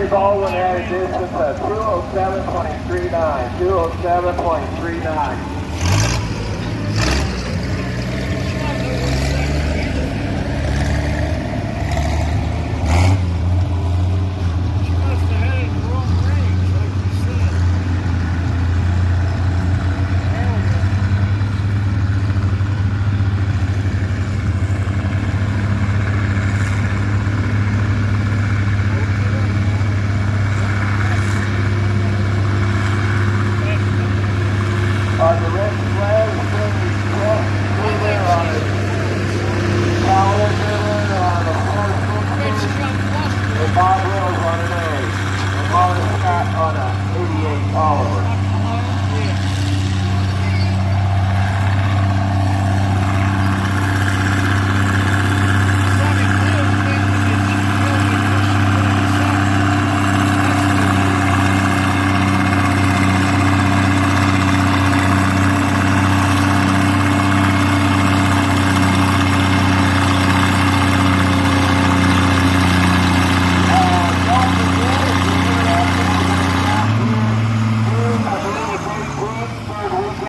Gary Baldwin had a distance of 207.39. 207.39. On the red flag, on the power driver, on the 460, and Bob Wills on an A, and Molly Scott on a 88 Oliver.